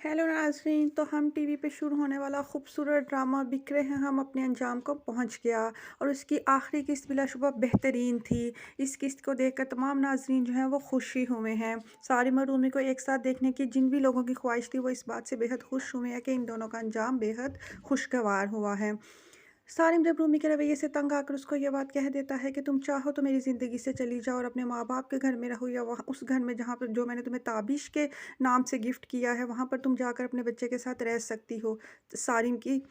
Hello नाज़रीन। तो हम टीवी पे शुरू होने वाला खूबसूरत ड्रामा बिखरे हैं हम अपने अंजाम को पहुंच गया। और उसकी आखिरी किस्त बिलाशुबा बेहतरीन थी। इस किस्त को देखकर तमाम नाज़रीन जो हैं वो खुशी हुए हैं। सारिमा और रूमी को एक साथ देखने की जिन भी लोगों की ख्वाहिश थी वो इस बात से बेहद खुश हुए हैं कि इन दोनों का अंजाम बेहद खुशगवार हुआ है। सारिम जब रूमी के रवैये से तंग आकर उसको ये बात कह देता है कि तुम चाहो तो मेरी ज़िंदगी से चली जाओ और अपने माँ बाप के घर में रहो, या वहाँ उस घर में जहाँ पर जो मैंने तुम्हें ताबिश के नाम से गिफ्ट किया है वहाँ पर तुम जाकर अपने बच्चे के साथ रह सकती हो। सारिम की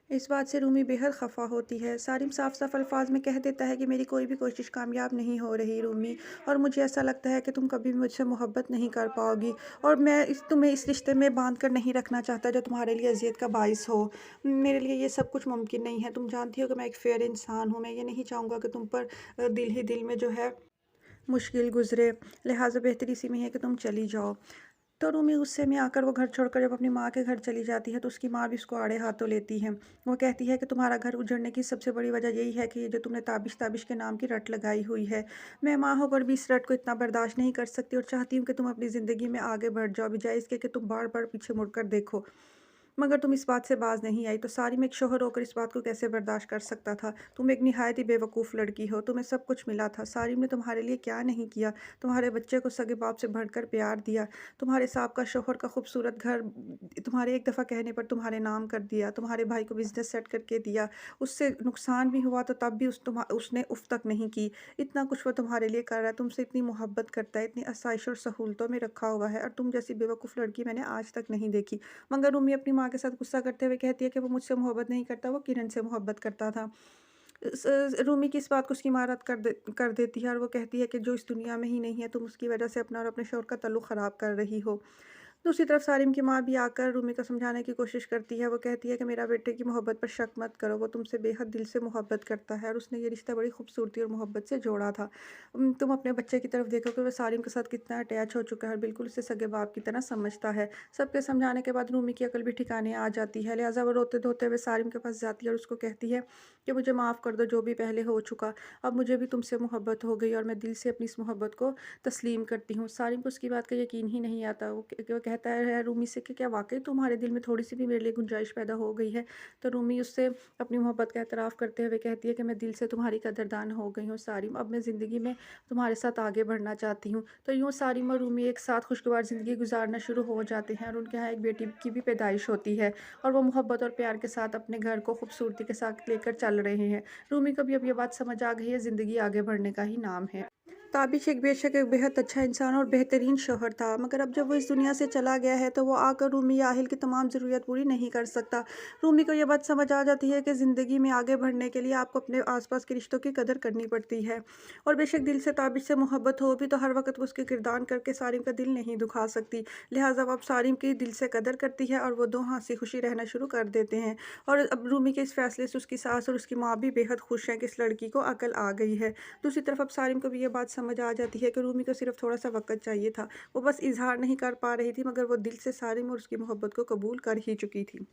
इस बात से रूमी बेहद खफा होती है। सारिम साफ साफ अल्फाज में कह देता है कि मेरी कोई भी कोशिश कामयाब नहीं हो रही रूमी, और मुझे ऐसा लगता है कि तुम कभी भी मुझसे मोहब्बत नहीं कर पाओगी, और मैं तुम्हें इस रिश्ते में बांध कर नहीं रखना चाहता जो तुम्हारे लिए अजियत का बाइस हो। मेरे लिए ये सब कुछ मुमकिन नहीं है। तुम जानती हो कि मैं एक फेयर इंसान हूँ। मैं ये नहीं चाहूँगा कि तुम पर दिल ही दिल में जो है मुश्किल गुजरे। लिहाजा बेहतरी इसी में है कि तुम चली जाओ। तो रूमी गुस्से में आकर वो घर छोड़कर जब अपनी माँ के घर चली जाती है तो उसकी माँ भी उसको आड़े हाथों लेती है। वो कहती है कि तुम्हारा घर उजड़ने की सबसे बड़ी वजह यही है कि ये जो तुमने ताबिश ताबिश के नाम की रट लगाई हुई है। मैं माँ होकर भी इस रट को इतना बर्दाश्त नहीं कर सकती और चाहती हूँ कि तुम अपनी ज़िंदगी में आगे बढ़ जाओ, बजाय इसके कि तुम बार बार पीछे मुड़कर देखो। मगर तुम इस बात से बाज नहीं आई, तो सारिम एक शोहर होकर इस बात को कैसे बर्दाश्त कर सकता था। तुम एक निहायत ही बेवकूफ़ लड़की हो। तुम्हें सब कुछ मिला था। सारिम ने तुम्हारे लिए क्या नहीं किया। तुम्हारे बच्चे को सगे बाप से बढ़कर प्यार दिया। तुम्हारे साहब का शोहर का खूबसूरत घर तुम्हारे एक दफ़ा कहने पर तुम्हारे नाम कर दिया। तुम्हारे भाई को बिजनेस सेट करके दिया। उससे नुकसान भी हुआ तो तब भी उसने उफ तक नहीं की। इतना कुछ वो तुम्हारे लिए कर रहा है। तुमसे इतनी मोहब्बत करता है, इतनी आसाइश और सहूलतों में रखा हुआ है, और तुम जैसी बेवकूफ़ लड़की मैंने आज तक नहीं देखी। मगर रूमी अपनी माँ के साथ गुस्सा करते हुए कहती है कि वो मुझसे मोहब्बत नहीं करता, वो किरण से मोहब्बत करता था। रूमी की इस बात को उसकी माँ रद्द कर देती है और वो कहती है कि जो इस दुनिया में ही नहीं है, तुम उसकी वजह से अपना और अपने शौहर का ताल्लुक ख़राब कर रही हो। दूसरी तरफ सारिम की माँ भी आकर रूमी को समझाने की कोशिश करती है। वो कहती है कि मेरा बेटे की मोहब्बत पर शक मत करो, वो तुमसे बेहद दिल से मोहब्बत करता है और उसने ये रिश्ता बड़ी खूबसूरती और मोहब्बत से जोड़ा था। तुम अपने बच्चे की तरफ देखो कि वो सारिम के साथ कितना अटैच हो चुका है और बिल्कुल उसे सगे बाप की तरह समझता है। सबके समझाने के बाद रूमी की अकल भी ठिकाने आ जाती है। लिहाजा वो रोते धोते हुए सारिम के पास जाती है और उसको कहती है कि मुझे माफ़ कर दो जो भी पहले हो चुका। अब मुझे भी तुमसे मोहब्बत हो गई और मैं दिल से अपनी इस मोहब्बत को तस्लीम करती हूँ। सारिम को उसकी बात का यकीन ही नहीं आता। वो कहता है रूमी से कि क्या वाक़ई तुम्हारे दिल में थोड़ी-सी भी मेरे लिए गुंजाइश पैदा हो गई है? तो रूमी उससे अपनी मोहब्बत का एतराफ़ करते हुए कहती है कि मैं दिल से तुम्हारी कदरदान हो गई हूँ सारिम, अब मैं ज़िंदगी में तुम्हारे साथ आगे बढ़ना चाहती हूँ। तो यूँ सारिम और रूमी एक साथ खुशगवार ज़िंदगी गुज़ारना शुरू हो जाते हैं और उनके यहाँ एक बेटी की भी पैदाइश होती है, और वो मोहब्बत और प्यार के साथ अपने घर को खूबसूरती के साथ लेकर चल रहे हैं। रूमी को भी अब ये बात समझ आ गई है, ज़िंदगी आगे बढ़ने का ही नाम है। ताबिश एक बेशक एक बेहद अच्छा इंसान और बेहतरीन शौहर था, मगर अब जब वो इस दुनिया से चला गया है तो वो आकर रूमी या आहिल की तमाम ज़रूरियत पूरी नहीं कर सकता। रूमी को यह बात समझ आ जाती है कि ज़िंदगी में आगे बढ़ने के लिए आपको अपने आसपास के रिश्तों की कदर करनी पड़ती है, और बेशक दिल से ताबिश से मोहब्बत हो भी तो हर वक्त वो उसके किरदार करके सारिम का दिल नहीं दुखा सकती। लिहाजा वो अब सारिम की दिल से कदर करती है और वो दो हंसी खुशी रहना शुरू कर देते हैं। और अब रूमी के इस फैसले से उसकी सास और उसकी माँ भी बेहद खुश हैं कि इस लड़की को अकल आ गई है। दूसरी तरफ अब सारिम को भी ये बात समझ आ जाती है कि रूमी को सिर्फ थोड़ा-सा वक़्त चाहिए था। वो बस इज़हार नहीं कर पा रही थी, मगर वो दिल से सारिम और उसकी मोहब्बत को कबूल कर ही चुकी थी।